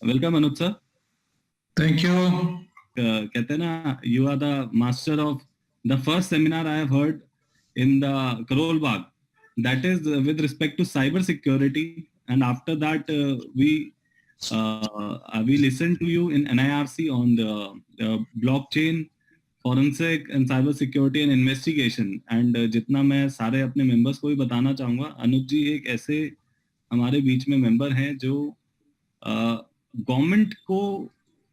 Welcome, Anuj sir. Thank you. कहते हैं ना, you are the master of the first seminar I have heard in the Karol Bagh. That is with respect to cyber security, and after that we listened to you in NIRC on the blockchain, forensic and cyber security and investigation. And जितना मैं सारे अपने members को भी बताना चाहूँगा, अनुज जी एक ऐसे हमारे बीच में member हैं जो गवर्नमेंट को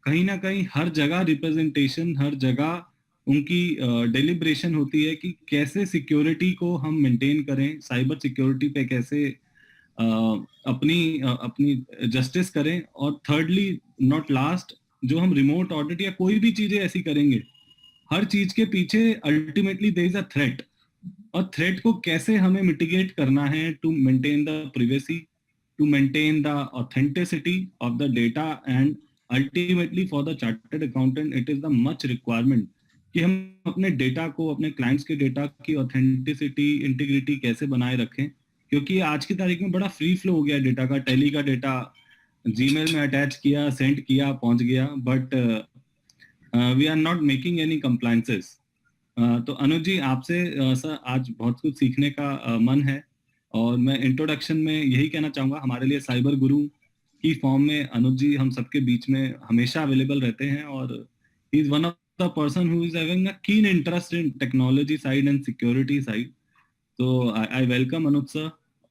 कहीं ना कहीं हर जगह रिप्रेजेंटेशन, हर जगह उनकी डेलिब्रेशन होती है कि कैसे सिक्योरिटी को हम मेंटेन करें, साइबर सिक्योरिटी पे कैसे अपनी जस्टिस करें, और थर्डली नॉट लास्ट, जो हम रिमोट ऑडिट या कोई भी चीजें ऐसी करेंगे, हर चीज के पीछे ultimately there is a threat, और थ्रेट को कैसे हमें मिटिगेट करना है to maintain the privacy, to maintain the authenticity of the data, and ultimately for the chartered accountant it is the much requirement कि हम अपने डेटा को, अपने क्लाइंट्स के डेटा की ऑथेंटिसिटी, इंटीग्रिटी कैसे बनाए रखें, क्योंकि आज की तारीख में बड़ा फ्री फ्लो हो गया डेटा का। टेली का डेटा जीमेल में अटैच किया, सेंड किया, पहुंच गया, but we are not making any compliances. तो अनुज जी आपसे सर आज बहुत कुछ सीखने का मन है, और मैं इंट्रोडक्शन में यही कहना चाहूँगा, हमारे लिए साइबर गुरु की फॉर्म में अनुज जी हम सबके बीच में हमेशा अवेलेबल रहते हैं, और he is one of the person who is having a keen interest in technology side and security side. So I welcome Anuj sir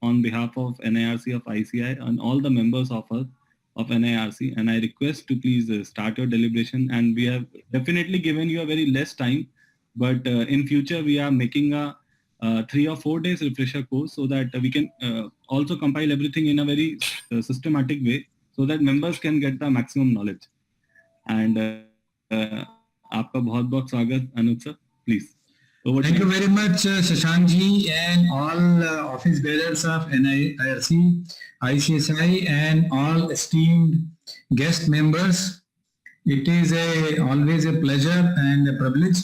on behalf of NIRC of ICAI and all the members of NIRC, and I request to please start your deliberation. And we have definitely given you a very less time, but in future we are making a 3 or 4 days refresher course so that we can also compile everything in a very systematic way so that members can get the maximum knowledge. And आपका बहुत बहुत स्वागत अनुज sir, please. Thank you very much, Shashankji, and all office bearers of NIRC, ICSI, and all esteemed guest members. It is always a pleasure and a privilege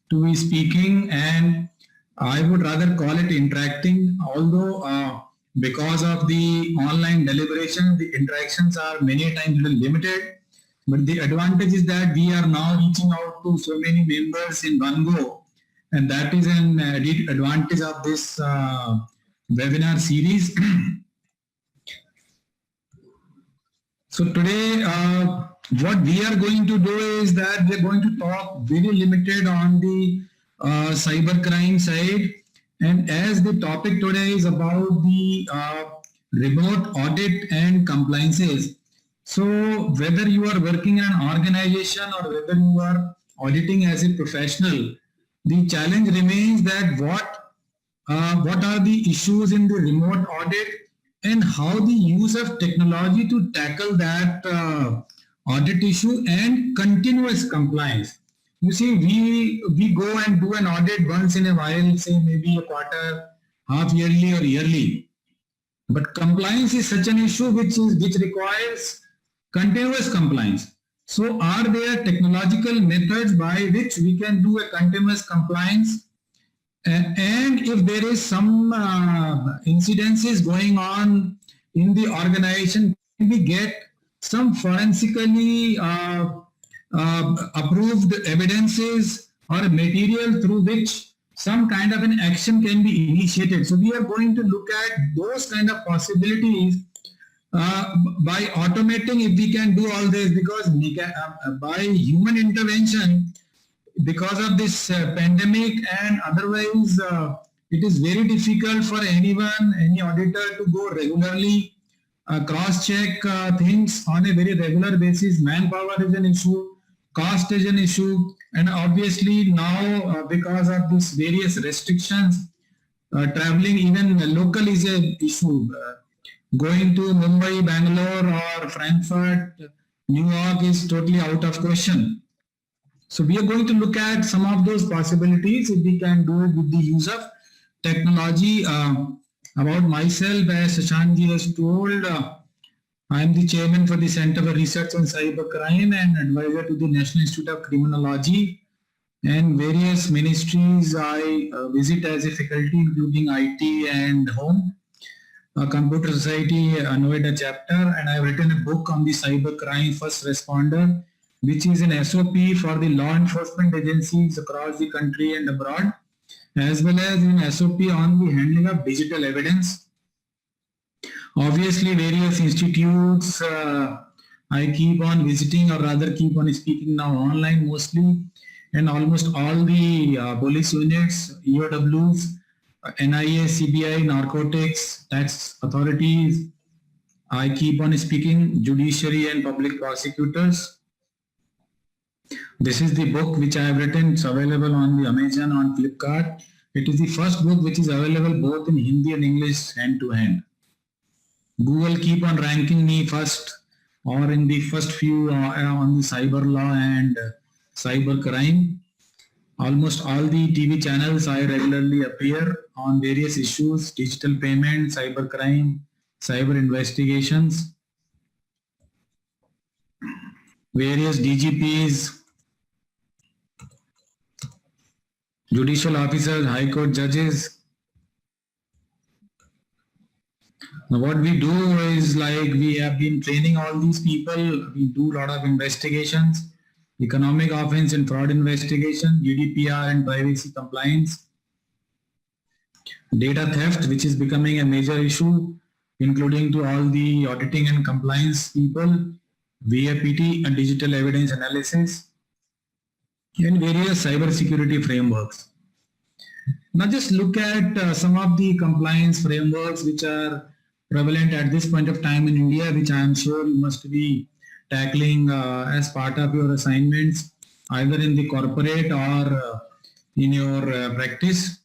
to be speaking, and I would rather call it interacting, although because of the online deliberation, the interactions are many times limited. But the advantage is that we are now reaching out to so many members in one go. And that is an added advantage of this webinar series. So today, what we are going to do is that we are going to talk very limited on the cybercrime side. And as the topic today is about the remote audit and compliances. So whether you are working in an organization or whether you are auditing as a professional, the challenge remains that what are the issues in the remote audit and how the use of technology to tackle that audit issue and continuous compliance. You see, we go and do an audit once in a while, say maybe a quarter, half yearly or yearly. But compliance is such an issue which requires continuous compliance. So are there technological methods by which we can do a continuous compliance? And if there is some incidences going on in the organization, can we get some forensically approved evidences or material through which some kind of an action can be initiated? So we are going to look at those kind of possibilities by automating, if we can do all this, because by human intervention, because of this pandemic and otherwise, it is very difficult for anyone, any auditor to go regularly cross-check things on a very regular basis. Manpower is an issue, cost is an issue, and obviously now because of these various restrictions, traveling even local is an issue. Going to Mumbai, Bangalore or Frankfurt, New York is totally out of question. So we are going to look at some of those possibilities if we can do it with the use of technology. About myself, as Shashankji has told, I am the chairman for the Center for Research on Cybercrime and advisor to the National Institute of Criminology, and various ministries I visit as a faculty, including IT and Home. Computer Society annoyed a chapter, and I have written a book on the cyber crime first responder, which is an SOP for the law enforcement agencies across the country and abroad, as well as an SOP on the handling of digital evidence. Obviously, various institutes I keep on visiting, or rather keep on speaking now online mostly, and almost all the police units, EOWs, NIA, CBI, narcotics, tax authorities. I keep on speaking, judiciary and public prosecutors. This is the book which I have written. It's available on the Amazon, on Flipkart. It is the first book which is available both in Hindi and English hand to hand. Google keep on ranking me first or in the first few on the cyber law and cyber crime. Almost all the TV channels I regularly appear on various issues, digital payment, cyber crime, cyber investigations. Various DGPs, judicial officers, high court judges. Now what we do is like we have been training all these people. We do a lot of investigations, economic offense and fraud investigation, GDPR and privacy compliance, data theft, which is becoming a major issue, including to all the auditing and compliance people, VAPT and digital evidence analysis, and various cyber security frameworks. Now just look at some of the compliance frameworks which are prevalent at this point of time in India, which I am sure you must be tackling as part of your assignments, either in the corporate or in your practice.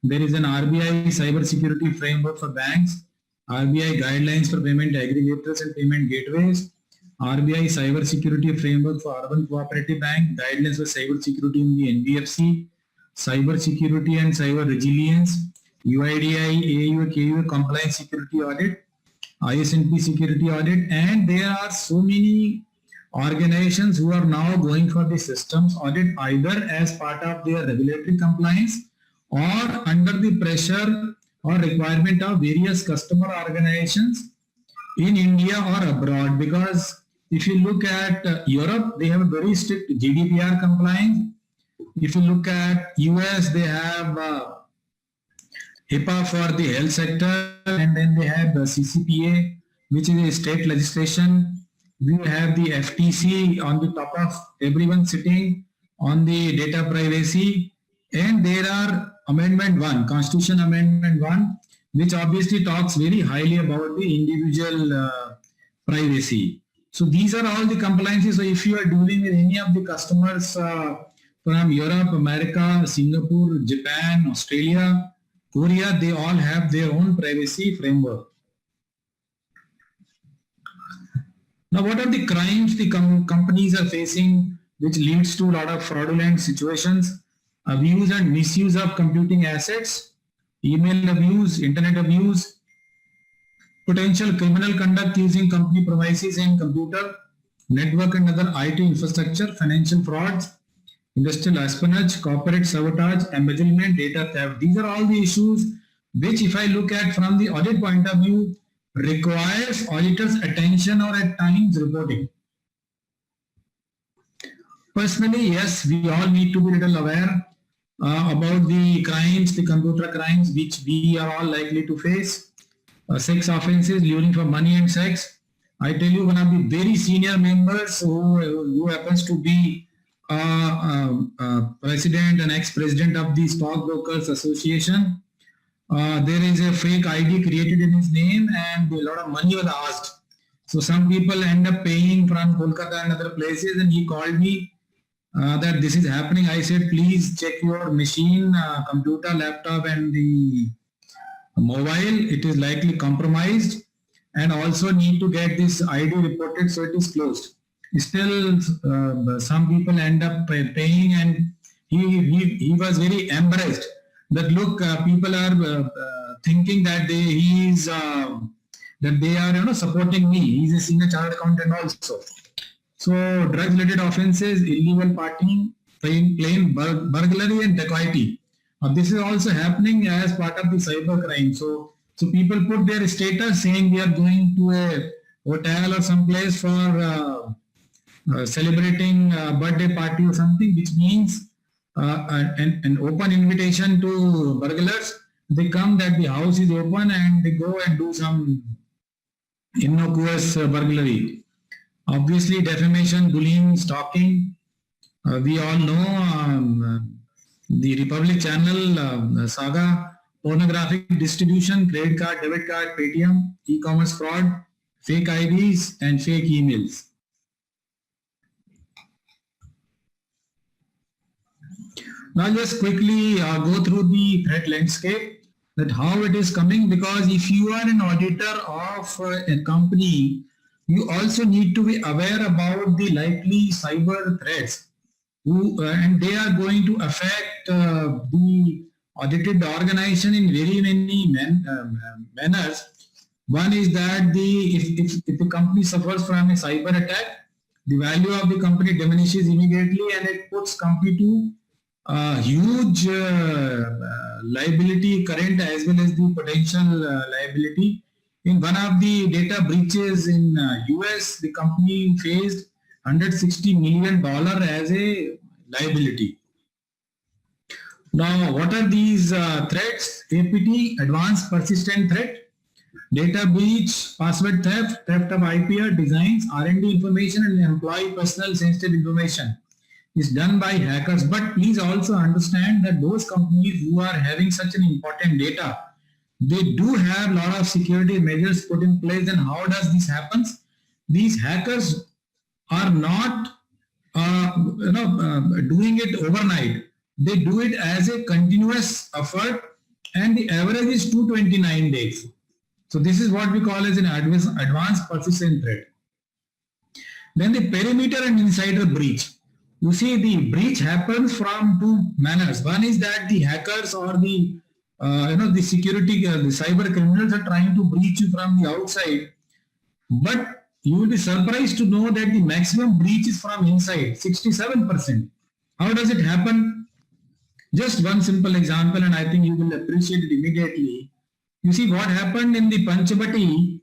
There is an RBI cyber security framework for banks, RBI guidelines for payment aggregators and payment gateways, RBI cyber security framework for urban cooperative bank, guidelines for cyber security in the NBFC, cyber security and cyber resilience, UIDI, AU, KU compliance security audit, ISNP security audit, and there are so many organizations who are now going for the systems audit either as part of their regulatory compliance or under the pressure or requirement of various customer organizations in India or abroad. Because if you look at Europe, they have a very strict GDPR compliance. If you look at US, they have HIPAA for the health sector, and then they have the CCPA, which is a state legislation. We have the FTC on the top of everyone sitting on the data privacy, and there are Amendment 1, Constitution Amendment 1, which obviously talks very highly about the individual privacy. So these are all the compliances. So if you are dealing with any of the customers from Europe, America, Singapore, Japan, Australia, Korea, they all have their own privacy framework. Now, what are the crimes the companies are facing which leads to a lot of fraudulent situations? Abuse and misuse of computing assets, email abuse, internet abuse, potential criminal conduct using company premises and computer, network and other IT infrastructure, financial frauds, industrial espionage, corporate sabotage, embezzlement, data theft. These are all the issues which, if I look at from the audit point of view, requires auditors' attention or at times reporting. Personally, yes, we all need to be a little aware about the crimes, the computer crimes, which we are all likely to face. Sex offenses, luring for money and sex. I tell you, one of the very senior members who happens to be president and ex-president of the Stockbrokers Association. There is a fake ID created in his name and a lot of money was asked. So some people end up paying from Kolkata and other places, and he called me that this is happening. I said, please check your machine, computer, laptop and the mobile. It is likely compromised, and also need to get this ID reported so it is closed. Still, some people end up paying, and he was very embarrassed that look, people are thinking that they are supporting me. He's a senior chartered accountant also. So drug-related offences, illegal partying, plain burglary and dacoity. This is also happening as part of the cyber crime. So So people put their status saying we are going to a hotel or someplace for celebrating a birthday party or something, which means an open invitation to burglars. They come that the house is open and they go and do some innocuous burglary. Obviously, defamation, bullying, stalking. We all know the Republic Channel saga, pornographic distribution, credit card, debit card, Paytm, e-commerce fraud, fake IDs, and fake emails. Now, just quickly go through the threat landscape, that how it is coming, because if you are an auditor of a company, you also need to be aware about the likely cyber threats, and they are going to affect the audited organization in very many manners. One is that if the company suffers from a cyber attack, the value of the company diminishes immediately, and it puts company to huge liability, current as well as the potential liability. In one of the data breaches in US, the company faced $160 million as a liability. Now, what are these threats? APT, advanced persistent threat, data breach, password theft, theft of IPR, designs, R&D information, and employee personal sensitive information is done by hackers. But please also understand that those companies who are having such an important data, they do have a lot of security measures put in place. And how does this happen? These hackers are not doing it overnight. They do it as a continuous effort, and the average is 229 days. So this is what we call as an advanced persistent threat. Then the perimeter and insider breach. You see, the breach happens from two manners. One is that the hackers or the the security, the cyber criminals are trying to breach you from the outside, but you will be surprised to know that the maximum breach is from inside, 67%. How does it happen? Just one simple example, and I think you will appreciate it immediately. You see what happened in the Panchabati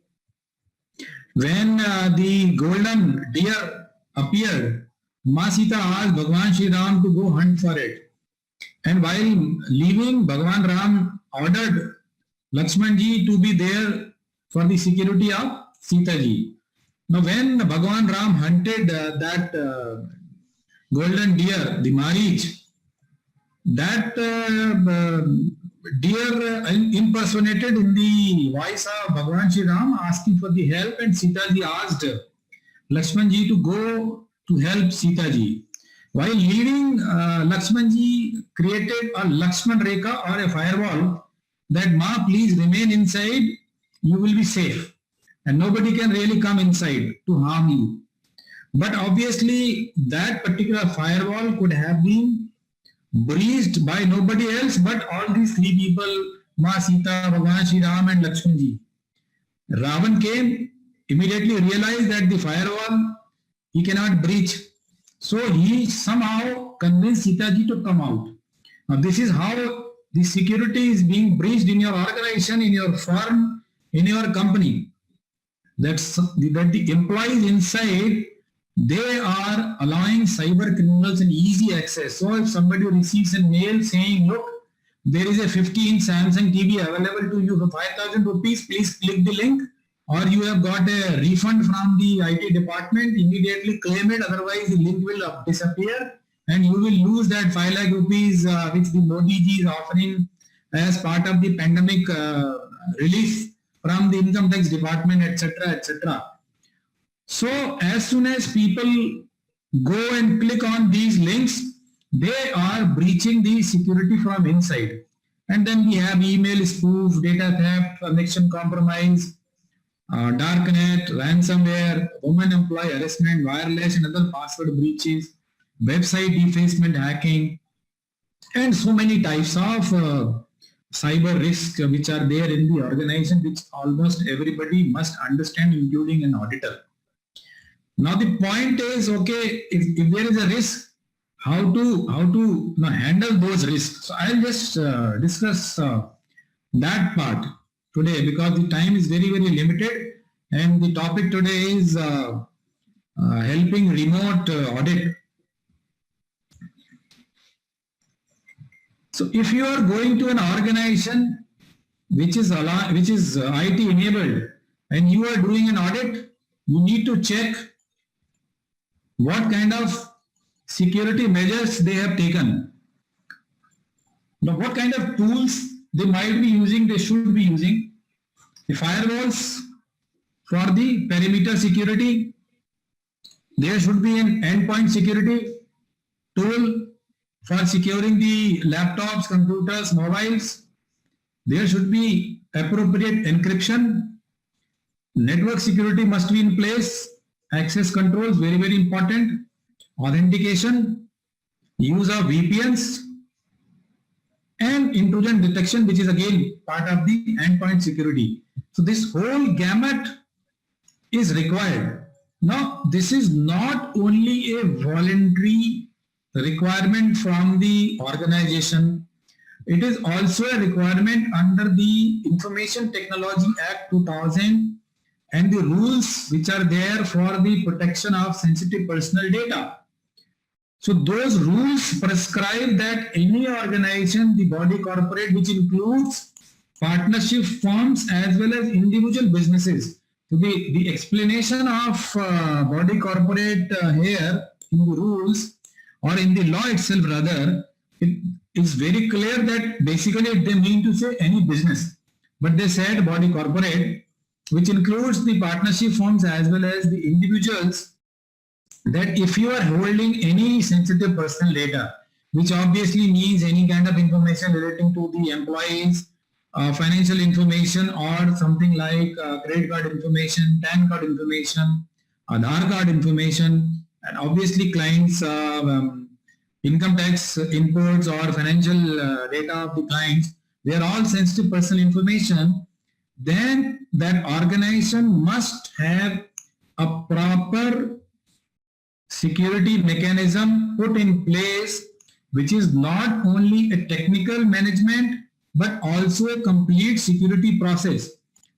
when the golden deer appeared. Ma Sita asked Bhagwan Shri Ram to go hunt for it. And while leaving, Bhagwan Ram ordered Lakshman ji to be there for the security of Sita ji. Now when Bhagwan Ram hunted that golden deer, the Marich, that deer impersonated in the voice of Bhagwan Shri Ram asking for the help, and Sita ji asked Lakshman ji to go to help Sita ji. While leaving, Lakshman ji created a Lakshman Rekha or a firewall that Ma, please remain inside, you will be safe. And nobody can really come inside to harm you. But obviously, that particular firewall could have been breached by nobody else but all these three people, Ma Sita, Bhagwan Shri Ram and Lakshman ji. Ravan came, immediately realized that the firewall he cannot breach. So he somehow convinced Sita ji to come out. Now this is how the security is being breached in your organization, in your firm, in your company. That the employees inside, they are allowing cyber criminals an easy access. So if somebody receives a mail saying, look, there is a 15-inch Samsung TV available to you for 5,000 rupees, please click the link, or you have got a refund from the IT department, immediately claim it, otherwise the link will disappear and you will lose that 5 lakh rupees which the Modi ji is offering as part of the pandemic relief from the income tax department, etc., etc. So as soon as people go and click on these links, they are breaching the security from inside. And then we have email spoof, data theft, connection compromise, darknet, ransomware, woman employee harassment, wireless and other password breaches, website defacement, hacking, and so many types of cyber risks which are there in the organization, which almost everybody must understand, including an auditor. Now the point is, okay, if there is a risk, how to handle those risks. So I'll just discuss that part. today because the time is very, very limited, and the topic today is helping remote audit. So if you are going to an organization which is IT enabled and you are doing an audit, you need to check what kind of security measures they have taken. Now, what kind of tools they might be using, they should be using. The firewalls for the perimeter security. There should be an endpoint security tool for securing the laptops, computers, mobiles. There should be appropriate encryption. Network security must be in place. Access controls, very, very important. Authentication, use of VPNs, and intrusion detection, which is again part of the endpoint security. So this whole gamut is required. Now, this is not only a voluntary requirement from the organization, it is also a requirement under the Information Technology Act 2000 and the rules which are there for the protection of sensitive personal data. So those rules prescribe that any organization, the body corporate, which includes partnership firms as well as individual businesses. So the explanation of body corporate here in the rules or in the law itself rather, it is very clear that basically they mean to say any business. But they said body corporate, which includes the partnership firms as well as the individuals, that if you are holding any sensitive personal data, which obviously means any kind of information relating to the employees, financial information or something like credit card information, PAN card information, Aadhaar card information, and obviously clients' income tax inputs or financial data of the clients, they are all sensitive personal information, then that organization must have a proper security mechanism put in place, which is not only a technical management but also a complete security process.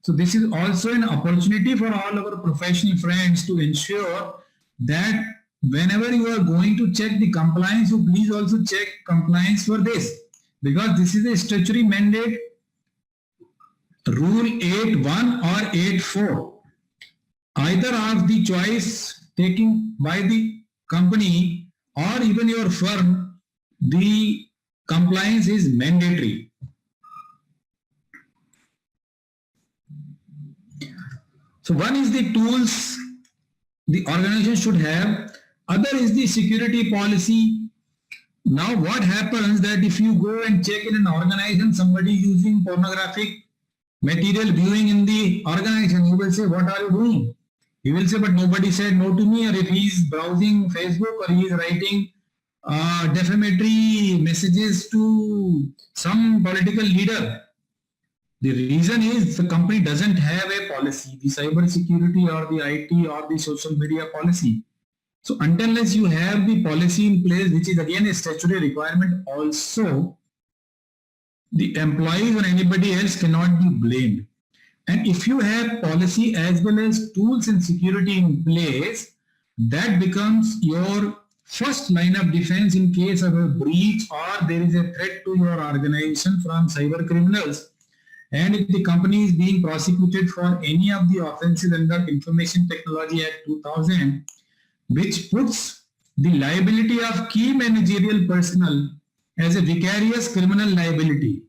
So this is also an opportunity for all our professional friends to ensure that whenever you are going to check the compliance, you please also check compliance for this, because this is a statutory mandate, Rule 8.1 or 8.4. Either of the choice taken by the company or even your firm, the compliance is mandatory. So one is the tools the organization should have, other is the security policy. Now what happens that if you go and check in an organization, somebody using pornographic material viewing in the organization, you will say, what are you doing? He will say, but nobody said no to me. Or if he is browsing Facebook or he is writing defamatory messages to some political leader, the reason is the company doesn't have a policy, the cyber security or the IT or the social media policy. So unless you have the policy in place, which is again a statutory requirement also, the employees or anybody else cannot be blamed. And if you have policy as well as tools and security in place, that becomes your first line of defense in case of a breach or there is a threat to your organization from cyber criminals. And if the company is being prosecuted for any of the offenses under Information Technology Act 2000, which puts the liability of key managerial personnel as a vicarious criminal liability.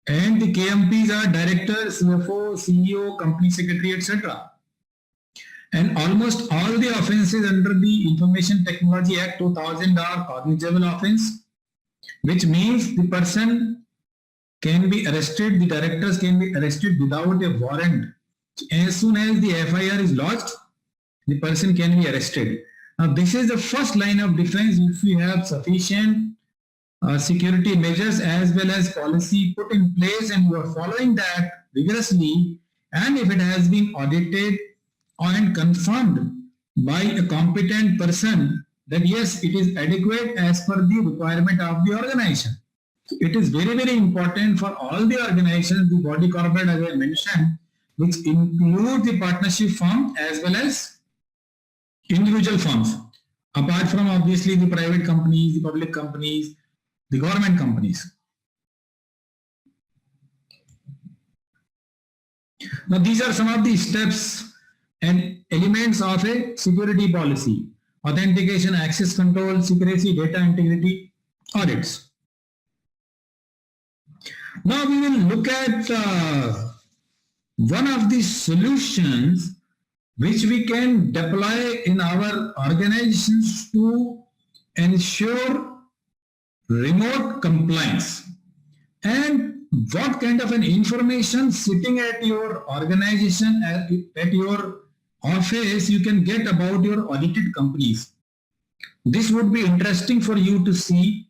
And the KMPs are director, CFO, CEO, company secretary, etc. And almost all the offenses under the Information Technology Act 2000 are cognizable offense, which means the person can be arrested, the directors can be arrested without a warrant. As soon as the FIR is lodged, the person can be arrested. Now this is the first line of defense if we have sufficient security measures as well as policy put in place and you are following that vigorously, and if it has been audited and confirmed by a competent person that yes, it is adequate as per the requirement of the organization. It is very, very important for all the organizations, the body corporate as I mentioned, which include the partnership firm as well as individual firms, apart from obviously the private companies, the public companies, the government companies. Now, these are some of the steps and elements of a security policy: authentication, access control, secrecy, data integrity, audits. Now, we will look at one of the solutions which we can deploy in our organizations to ensure remote compliance, and what kind of an information sitting at your organization, at your office, you can get about your audited companies. This would be interesting for you to see,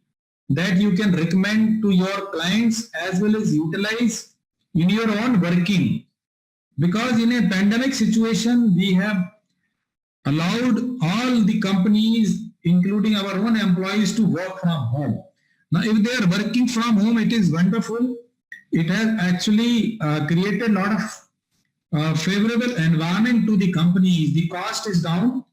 that you can recommend to your clients as well as utilize in your own working. Because in a pandemic situation, we have allowed all the companies, including our own employees, to work from home. Now, if they are working from home, it is wonderful. It has actually created a lot of favorable environment to the companies. The cost is down.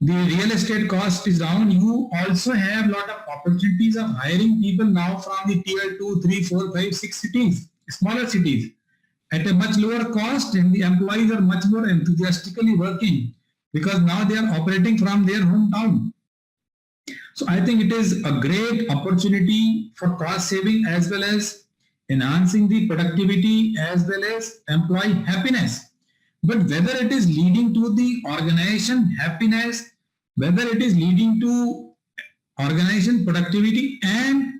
The real estate cost is down. You also have a lot of opportunities of hiring people now from the tier 2, 3, 4, 5, 6 cities, smaller cities, at a much lower cost, and the employees are much more enthusiastically working because now they are operating from their hometown. So I think it is a great opportunity for cost saving as well as enhancing the productivity as well as employee happiness. But whether it is leading to the organization happiness, whether it is leading to organization productivity, and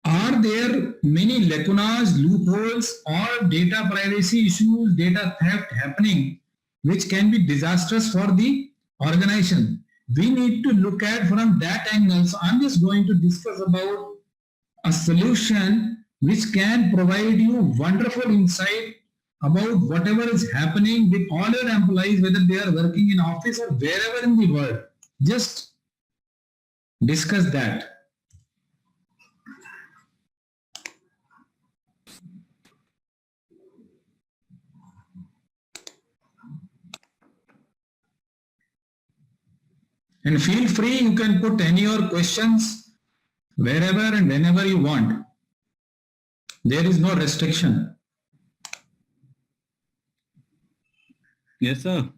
are there many lacunas, loopholes, or data privacy issues, data theft happening, which can be disastrous for the organization? We need to look at from that angle. So I'm just going to discuss about a solution which can provide you wonderful insight about whatever is happening with all your employees, whether they are working in office or wherever in the world. Just discuss that. And feel free, you can put any of your questions wherever and whenever you want. There is no restriction. Yes, sir.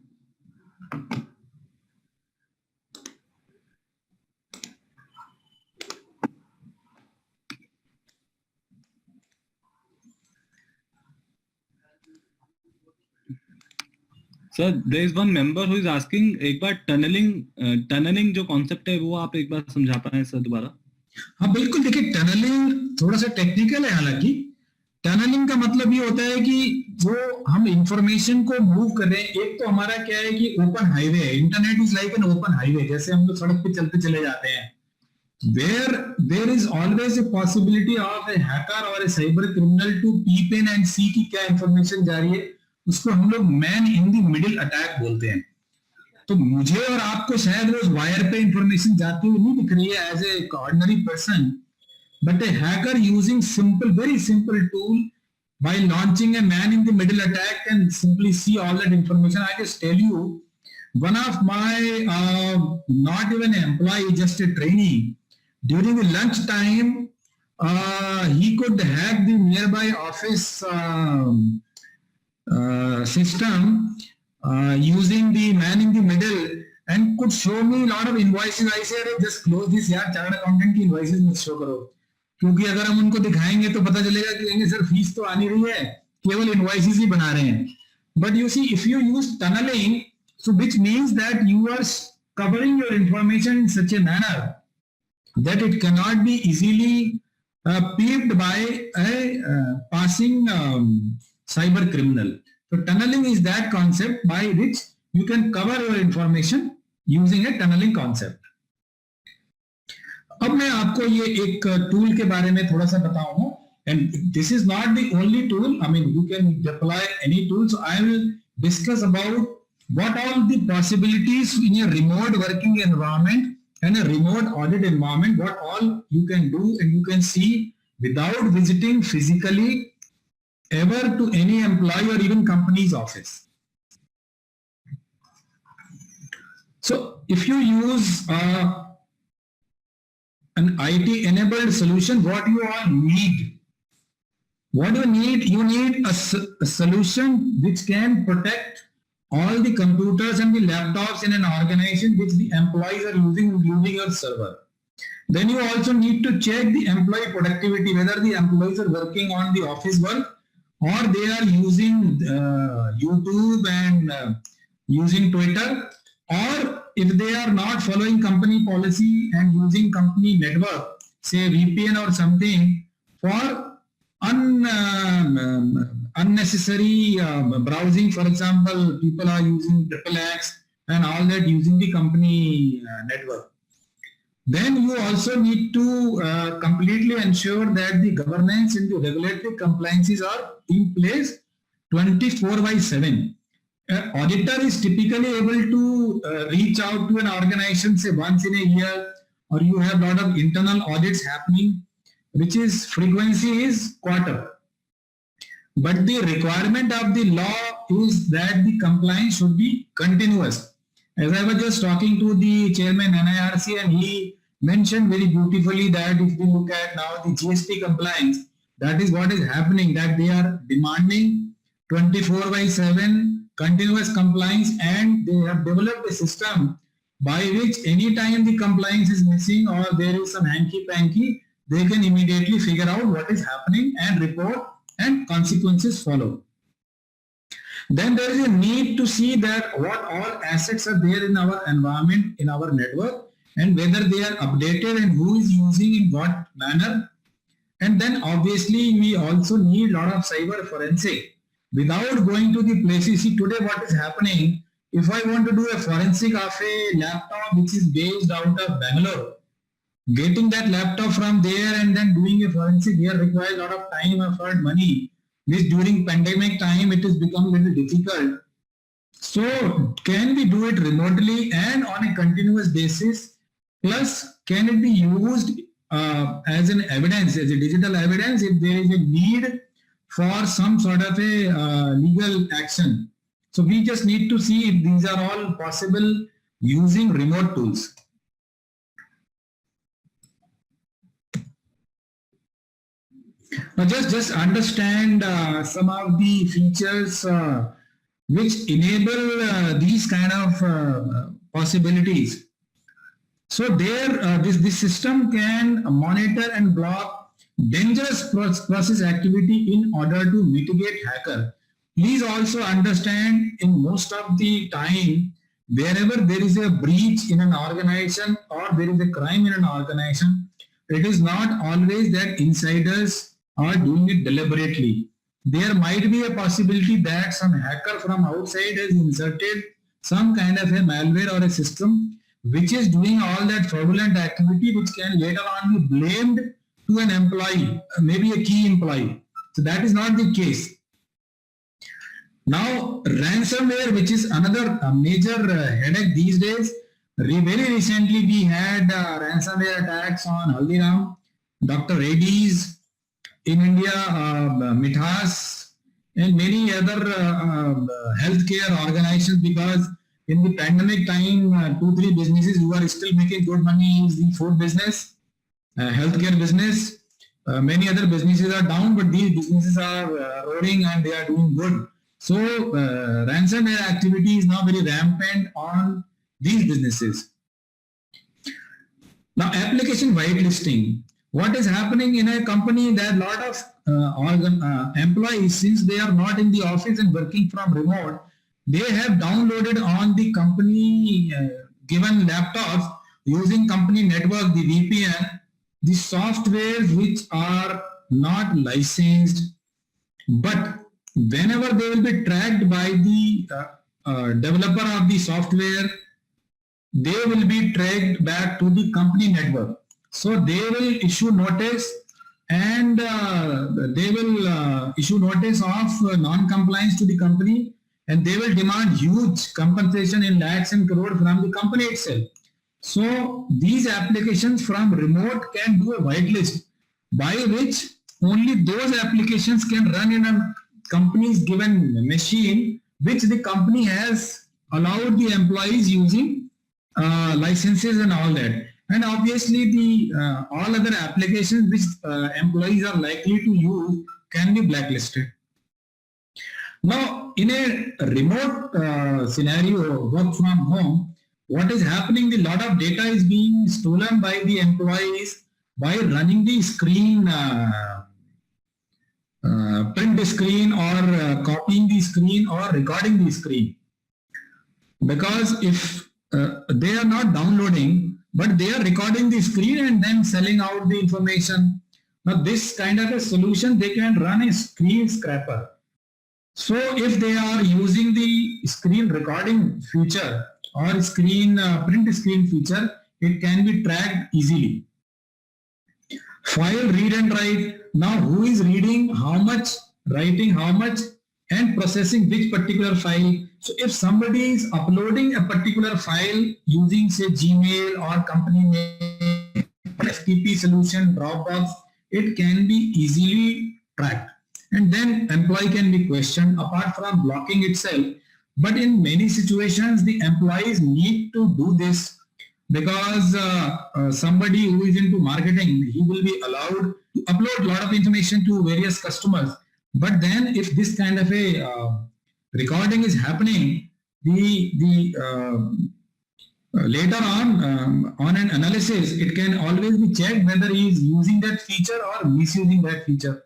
Sir, there is one member who is asking, एक बार tunnelling जो concept है वो आप एक बार समझा पाए sir दोबारा? हाँ बिल्कुल, देखिए टनलिंग थोड़ा सा टेक्निकल है, हालांकि टनलिंग का मतलब ये होता है कि जो हम इंफॉर्मेशन को मूव कर रहे हैं, एक तो हमारा क्या है कि ओपन हाईवे है, internet is like an open highway, जैसे हम लोग सड़क पे चलते चले जाते हैं, where there is always a possibility of a hacker or a cyber criminal to peep in and see कि क्या इंफॉर्मेशन जा रही है, उसको हम लोग man in the middle attack बोलते हैं. तो मुझे और आपको शायद उस वायर पे इंफॉर्मेशन जाती हुई नहीं दिख रही है as a ordinary person, but a hacker using simple, very simple tool by launching a man in the middle attack can simply see all that information. I just tell you, one of my not even an employee, just a trainee, during the lunch time, he could hack the nearby office system using the man in the middle and could show me a lot of invoices. I said, just close this यार, chartered accountant की invoices मत show करो, क्योंकि अगर हम उनको दिखाएंगे तो पता चलेगा कि सर फीस तो आनी रही है, केवल इनवॉइसेस ही बना रहे हैं. But you see, if you use tunneling, so which means that you are covering your information in such a manner that it can not be easily peeped by a passing cyber criminal. So tunneling is that concept by which you can cover your information using a tunneling concept. अब मैं आपको ये एक tool के बारे में थोड़ा सा बताऊं, and this is not the only tool. I mean, you can deploy any tool. So I will discuss about what all the possibilities in a remote working environment and a remote audit environment, what all you can do, and you can see without visiting physically ever to any employee or even company's office. So if you use an IT enabled solution, what you all need? What do you need? You need a solution which can protect all the computers and the laptops in an organization which the employees are using, including your server. Then you also need to check the employee productivity, whether the employees are working on the office work or they are using YouTube and using Twitter, or if they are not following company policy and using company network, say VPN or something, for unnecessary browsing. For example, people are using XXX and all that using the company network. Then you also need to completely ensure that the governance and the regulatory compliances are in place 24/7. An auditor is typically able to reach out to an organization, say once in a year, or you have a lot of internal audits happening, which is frequency is quarter. But the requirement of the law is that the compliance should be continuous. As I was just talking to the chairman NIRC, and he mentioned very beautifully that if we look at now the GST compliance, that is what is happening, that they are demanding 24/7 continuous compliance, and they have developed a system by which anytime the compliance is missing or there is some hanky-panky, they can immediately figure out what is happening and report, and consequences follow. Then there is a need to see that what all assets are there in our environment, in our network, and whether they are updated and who is using in what manner. And then obviously we also need a lot of cyber forensic. Without going to the places, see today what is happening, if I want to do a forensic of a laptop which is based out of Bangalore, getting that laptop from there and then doing a forensic here requires a lot of time, effort, money, which during pandemic time it has become a little difficult. So can we do it remotely and on a continuous basis? Plus, can it be used as an evidence, as a digital evidence, if there is a need for some sort of a legal action? So we just need to see if these are all possible using remote tools. Now just understand some of the features which enable these kind of possibilities. So there, this system can monitor and block dangerous process activity in order to mitigate hacker. Please also understand, in most of the time, wherever there is a breach in an organization or there is a crime in an organization, it is not always that insiders are doing it deliberately. There might be a possibility that some hacker from outside has inserted some kind of a malware or a system which is doing all that fraudulent activity, which can later on be blamed to an employee, maybe a key employee. So that is not the case. Now, ransomware, which is another major headache these days. Very recently, we had ransomware attacks on Haldiram, Dr. Reddy's in India, Mithas, and many other healthcare organizations, because in the pandemic time, 2-3 businesses who are still making good money is the food business, healthcare business. Many other businesses are down, but these businesses are roaring and they are doing good. So ransomware activity is now very rampant on these businesses. Now, application whitelisting. What is happening in a company that a lot of employees, since they are not in the office and working from remote, they have downloaded on the company given laptops using company network, the VPN, the softwares which are not licensed, but whenever they will be tracked by the developer of the software, they will be tracked back to the company network. So they will issue notice, and they will issue notice of non-compliance to the company, and they will demand huge compensation in lakhs and crore from the company itself. So these applications from remote can do a whitelist. by which only those applications can run in a company's given machine, which the company has allowed the employees using licenses and all that. And obviously, the all other applications which employees are likely to use can be blacklisted. Now, in a remote scenario, work from home, what is happening? A lot of data is being stolen by the employees by running the screen, print the screen, or copying the screen, or recording the screen. Because if they are not downloading, but they are recording the screen and then selling out the information. Now, this kind of a solution, they can run a screen scraper. So if they are using the screen recording feature or screen print screen feature, it can be tracked easily. File read and write. Now who is reading how much, writing how much, and processing which particular file. So if somebody is uploading a particular file using say Gmail or company name, FTP solution, Dropbox, it can be easily tracked. And then employee can be questioned apart from blocking itself. But in many situations, the employees need to do this because somebody who is into marketing, he will be allowed to upload a lot of information to various customers. But then if this kind of a recording is happening, later on an analysis, it can always be checked whether he is using that feature or misusing that feature.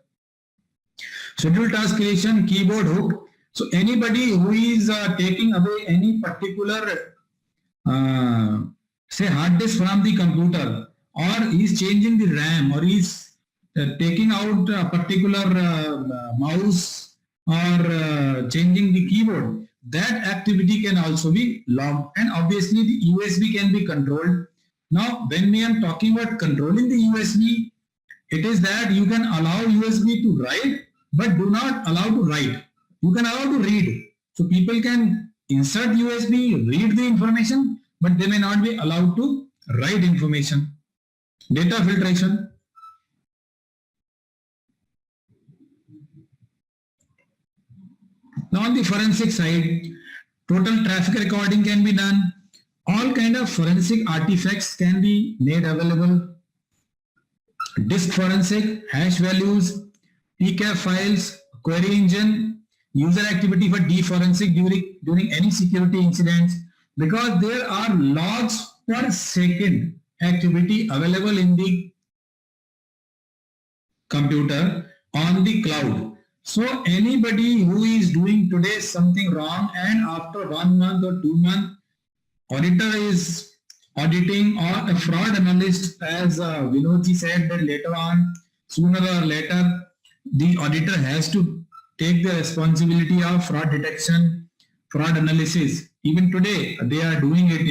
Schedule task creation, keyboard hook. So anybody who is taking away any particular say hard disk from the computer, or is changing the RAM, or is taking out a particular mouse, or changing the keyboard, that activity can also be logged. And obviously the USB can be controlled. Now when we are talking about controlling the USB, it is that you can allow USB to write, but do not allow to write. You can allow to read. So people can insert USB, read the information, but they may not be allowed to write information. Data filtration. Now on the forensic side, total traffic recording can be done. All kind of forensic artifacts can be made available. Disk forensic, hash values, PCAP files, query engine, user activity for deforensic during any security incidents, because there are logs per second activity available in the computer on the cloud. So anybody who is doing today something wrong, and after 1 month or 2 months, auditor is auditing, or a fraud analyst, as Vinodji said, that later on, sooner or later, the auditor has to take the responsibility of fraud detection, fraud analysis. Even today, they are doing it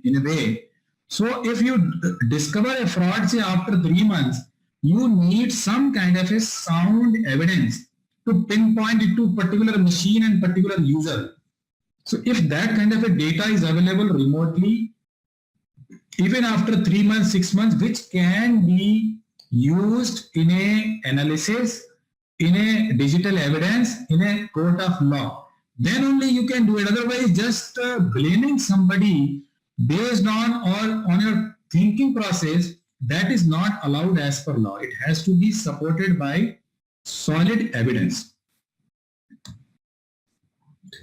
in a way. So if you discover a fraud, say after 3 months, you need some kind of a sound evidence to pinpoint it to particular machine and particular user. So if that kind of a data is available remotely, even after 3 months, 6 months, which can be used in a analysis, in a digital evidence, in a court of law, then only you can do it. Otherwise, just blaming somebody based on your thinking process, that is not allowed as per law. It has to be supported by solid evidence.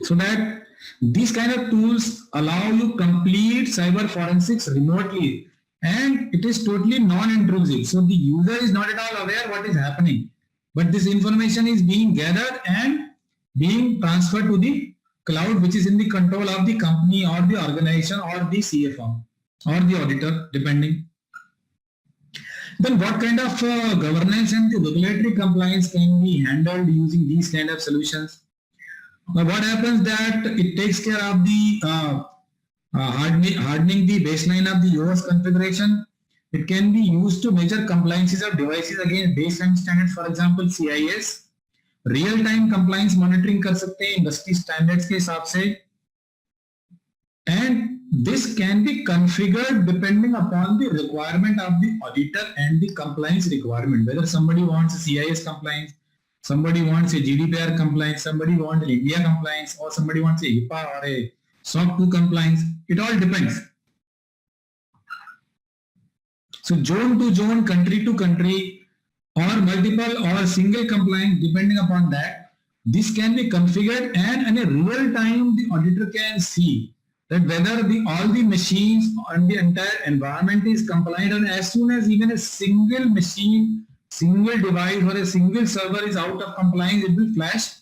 So that these kind of tools allow you complete cyber forensics remotely, and it is totally non-intrusive. So the user is not at all aware what is happening, but this information is being gathered and being transferred to the cloud, which is in the control of the company or the organization or the CFO or the auditor, depending. Then what kind of governance and the regulatory compliance can be handled using these kind of solutions? Now what happens that it takes care of the hardening the baseline of the OS configuration. It can be used to measure compliances of devices against baseline standards, for example CIS. Real time compliance monitoring कर सकते हैं industry standards के हिसाब से. And this can be configured depending upon the requirement of the auditor and the compliance requirement. Whether somebody wants a CIS compliance, somebody wants a GDPR compliance, somebody wants an India compliance, or somebody wants a HIPAA or a SOC 2 compliance. It all depends. So zone to zone, country to country, or multiple or single compliance, depending upon that, this can be configured, and in a real time the auditor can see that whether all the machines and the entire environment is compliant, and as soon as even a single machine, single device or a single server is out of compliance, it will flash.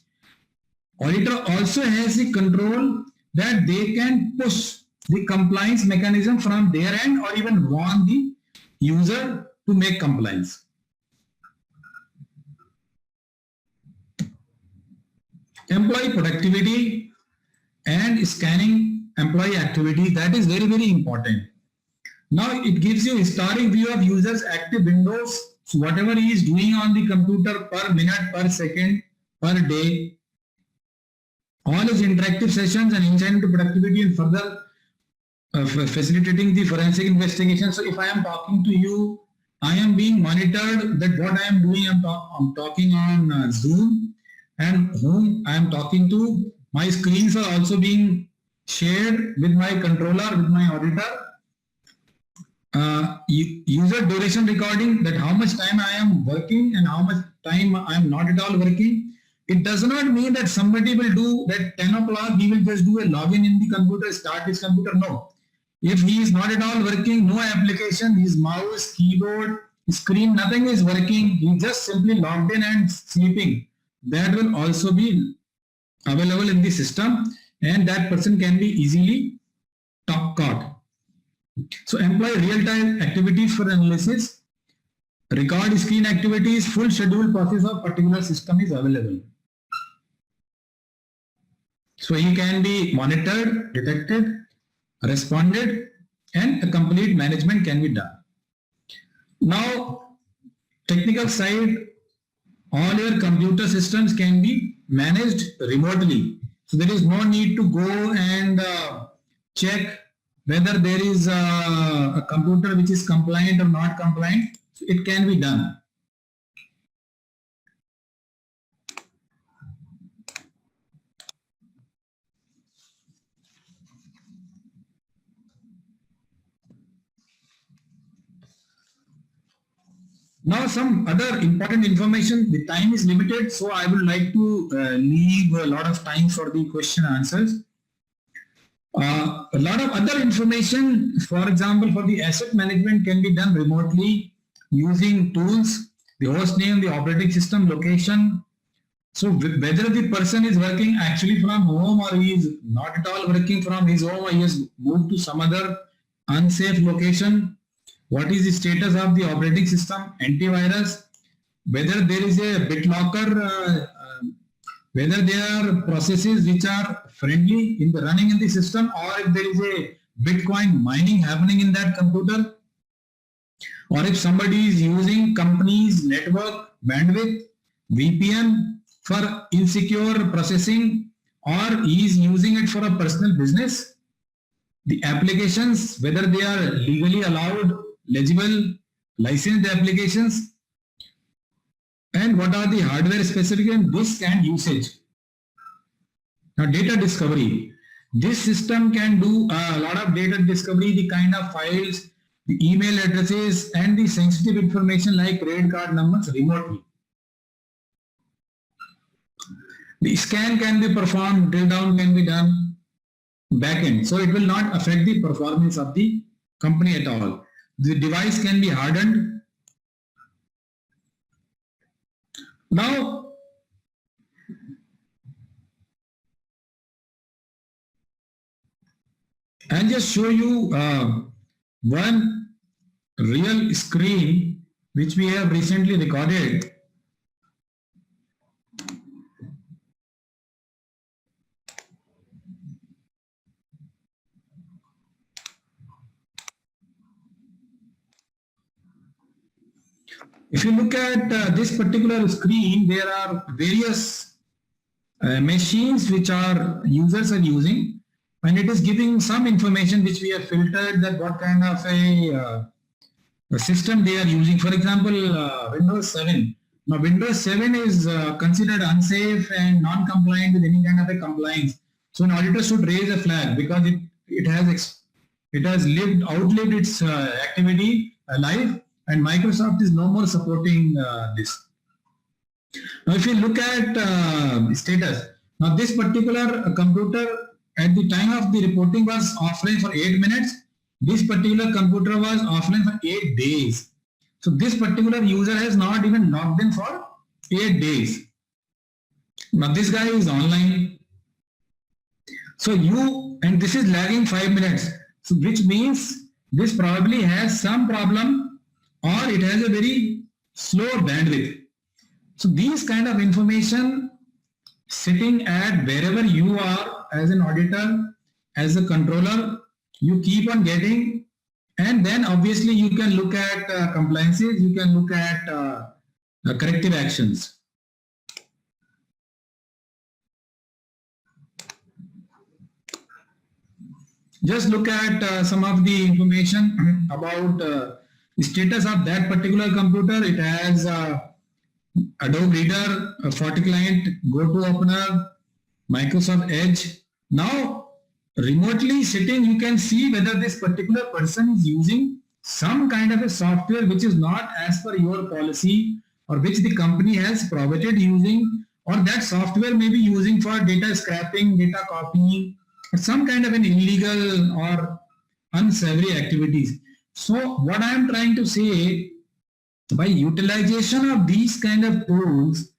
Auditor also has the control that they can push the compliance mechanism from their end, or even warn the user to make compliance. Employee productivity and scanning employee activity, that is very, very important. Now it gives you historic view of users' active windows. So whatever he is doing on the computer per minute, per second, per day, all his interactive sessions and insight into productivity and further facilitating the forensic investigation. So if I am talking to you, I am being monitored that what I am doing, I'm talking on Zoom, and whom I am talking to. My screens are also being shared with my controller, with my auditor. User duration recording, that how much time I am working and how much time I am not at all working. It does not mean that somebody will do that 10 o'clock, he will just do a login in the computer, start his computer. No. If he is not at all working, no application, his mouse, keyboard, screen, nothing is working, he just simply logged in and sleeping, that will also be available in the system, and that person can be easily caught. So employee real-time activities for analysis, record screen activities, full schedule process of particular system is available. So he can be monitored, detected, responded, and a complete management can be done. Now, technical side, all your computer systems can be managed remotely. So there is no need to go and check whether there is a computer which is compliant or not compliant. So it can be done. Now some other important information. The time is limited, so I would like to leave a lot of time for the question answers. A lot of other information, for example, for the asset management can be done remotely using tools, the host name, the operating system, location. So whether the person is working actually from home or he is not at all working from his home, or he has moved to some other unsafe location, what is the status of the operating system, antivirus, whether there is a BitLocker, whether there are processes which are friendly in the running in the system, or if there is a Bitcoin mining happening in that computer, or if somebody is using company's network bandwidth, VPN for insecure processing, or he is using it for a personal business, the applications, whether they are legally allowed, legible, licensed applications, and what are the hardware specifications, disk and usage. Now data discovery. This system can do a lot of data discovery, the kind of files, the email addresses, and the sensitive information like credit card numbers remotely. The scan can be performed, drill down can be done backend. So it will not affect the performance of the company at all. The device can be hardened. Now, I'll just show you one real screen which we have recently recorded. If you look at this particular screen, there are various machines which our users are using. and it is giving some information which we have filtered, that what kind of a system they are using. For example, Windows 7. Now, Windows 7 is considered unsafe and non-compliant with any kind of a compliance. So, an auditor should raise a flag because it has outlived its activity life, and Microsoft is no more supporting this. Now, if you look at status, now this particular computer at the time of the reporting was offline for 8 minutes. This particular computer was offline for 8 days. So this particular user has not even logged in for 8 days. Now this guy is online. So and this is lagging 5 minutes. So which means this probably has some problem, or it has a very slow bandwidth. So these kind of information sitting at wherever you are as an auditor, as a controller, you keep on getting, and then obviously you can look at compliances, you can look at corrective actions. Just look at some of the information about the status of that particular computer. It has Adobe Reader, FortiClient, GoToOpener, Microsoft Edge. Now, remotely sitting, you can see whether this particular person is using some kind of a software which is not as per your policy, or which the company has prohibited using, or that software may be using for data scrapping, data copying, or some kind of an illegal or unsavory activities. So what I am trying to say, by utilization of these kind of tools,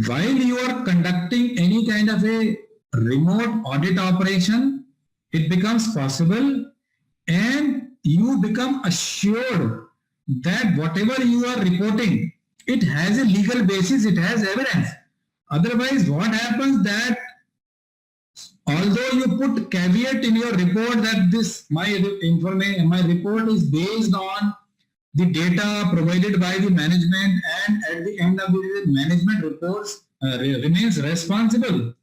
while you are conducting any kind of a remote audit operation, it becomes possible, and you become assured that whatever you are reporting, it has a legal basis, it has evidence. Otherwise, what happens that although you put caveat in your report that my report is based on the data provided by the management, and at the end of the day, management reports remains responsible.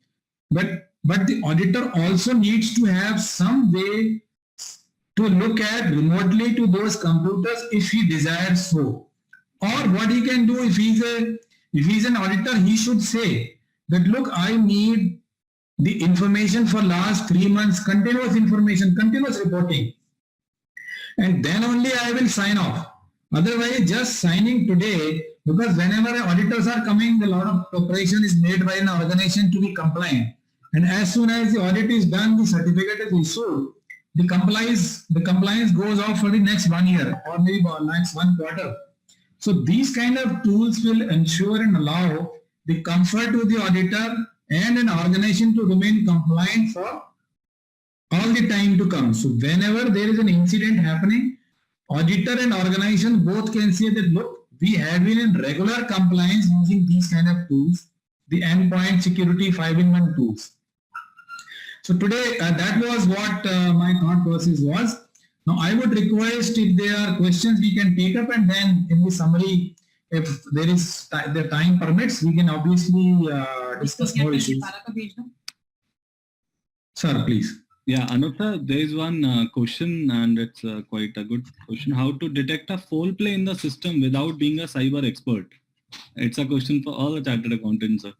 But the auditor also needs to have some way to look at remotely to those computers if he desires so. Or what he can do, if he's an auditor, he should say that, look, I need the information for last 3 months, continuous information, continuous reporting, and then only I will sign off. Otherwise, just signing today, because whenever auditors are coming, a lot of preparation is made by an organization to be compliant. And as soon as the audit is done, the certificate is issued, the compliance goes off for the next 1 year or maybe next 1 quarter. So these kind of tools will ensure and allow the comfort to the auditor and an organization to remain compliant for all the time to come. So whenever there is an incident happening, auditor and organization both can say that, look, we have been in regular compliance using these kind of tools, the endpoint security 5-in-1 tools. So today, that was what my thought process was. Now I would request, if there are questions, we can take up, and then in the summary, if there is the time permits, we can obviously discuss more issues. Sir, please. Yeah, Anuj, there is one question, and it's quite a good question. How to detect a foul play in the system without being a cyber expert? It's a question for all the chartered accountants, sir.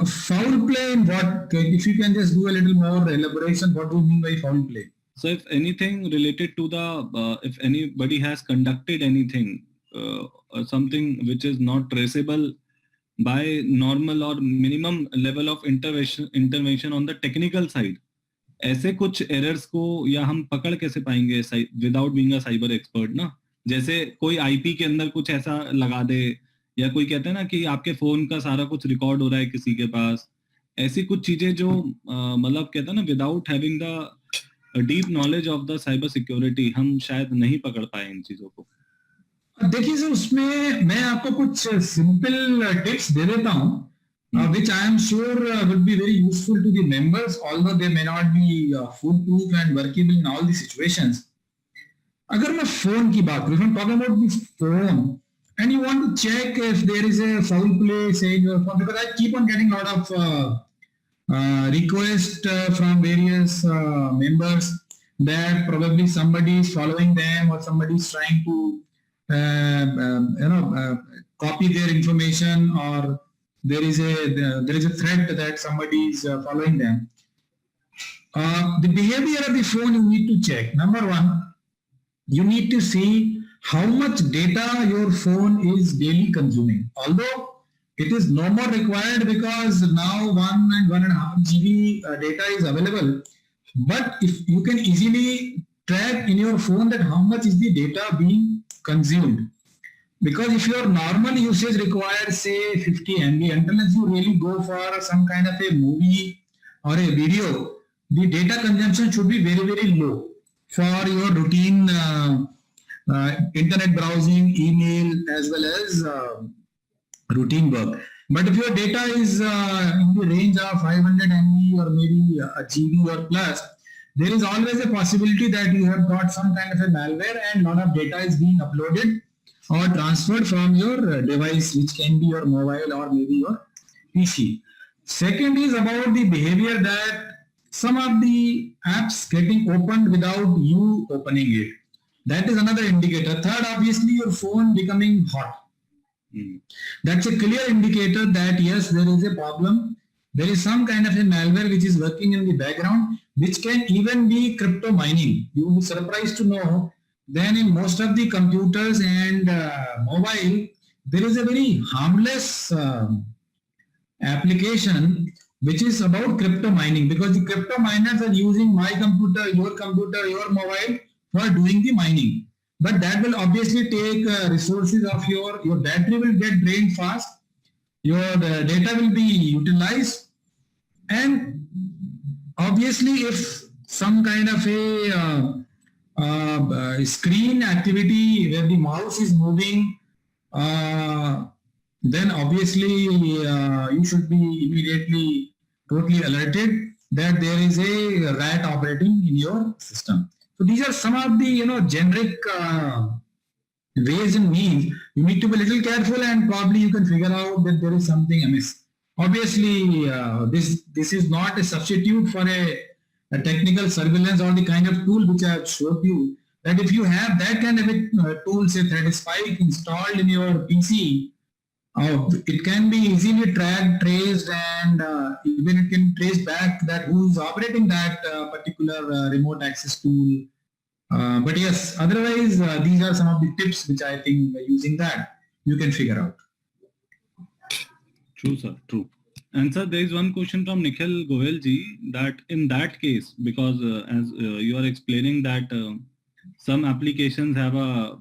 Foul play in what? If you can just do a little more elaboration, what do you mean by foul play? So if anything related to the, if anybody has conducted anything, or something which is not traceable by normal or minimum level of intervention on the technical side, ऐसे कुछ errors को या हम पकड़ कैसे पाएंगे without being a cyber expert ना? जैसे कोई आईपी के अंदर कुछ ऐसा लगा दे, या कोई कहते हैं ना कि आपके फोन का सारा कुछ रिकॉर्ड हो रहा है किसी के पास, ऐसी कुछ चीजें जो मतलब कहते हैं ना, without having the deep knowledge of the cyber security, हम शायद नहीं पकड़ पाए इन चीजों को. देखिए सर, उसमें मैं आपको कुछ सिंपल टिप्स दे देता हूँ, which I am sure will be very useful to the members, although they may not be foolproof and workable in all the situations. अगर मैं फोन की बात करूँ, if I'm talking about the phone, and you want to check if there is a foul play, say in your phone, because I keep on getting a lot of request from various members that probably somebody is following them or somebody is trying to copy their information, or there is a threat that somebody is following them. The behavior of the phone you need to check. Number one, you need to see how much data your phone is daily consuming. Although it is no more required because now 1 and 1.5 GB data is available, but if you can easily track in your phone that how much is the data being consumed. Because if your normal usage requires say 50 MB, unless you really go for some kind of a movie or a video, the data consumption should be very, very low for your routine internet browsing, email, as well as routine work. But if your data is in the range of 500 MB or maybe a GB or plus, there is always a possibility that you have got some kind of a malware and a lot of data is being uploaded or transferred from your device, which can be your mobile or maybe your PC. Second is about the behavior that some of the apps getting opened without you opening it. That is another indicator. Third, obviously, your phone becoming hot. That's a clear indicator that yes, there is a problem. There is some kind of a malware which is working in the background, which can even be crypto mining. You will be surprised to know then in most of the computers and mobile, there is a very harmless application which is about crypto mining, because the crypto miners are using my computer, your mobile for doing the mining. But that will obviously take resources of your battery will get drained fast, your data will be utilized, and obviously if some kind of a screen activity where the mouse is moving, then obviously you should be immediately totally alerted that there is a rat operating in your system. So these are some of the generic ways and means. You need to be a little careful, and probably you can figure out that there is something amiss. Obviously, this is not a substitute for a technical surveillance or the kind of tool which I have showed you. That if you have that kind of a tool, say ThreadSpike installed in your PC, it can be easily tracked, traced, and even it can trace back that who's operating that particular remote access tool. But yes, otherwise, these are some of the tips which I think using that you can figure out. True, sir. True. And sir, there is one question from Nikhil Goel ji, that in that case, because as you are explaining that some applications have a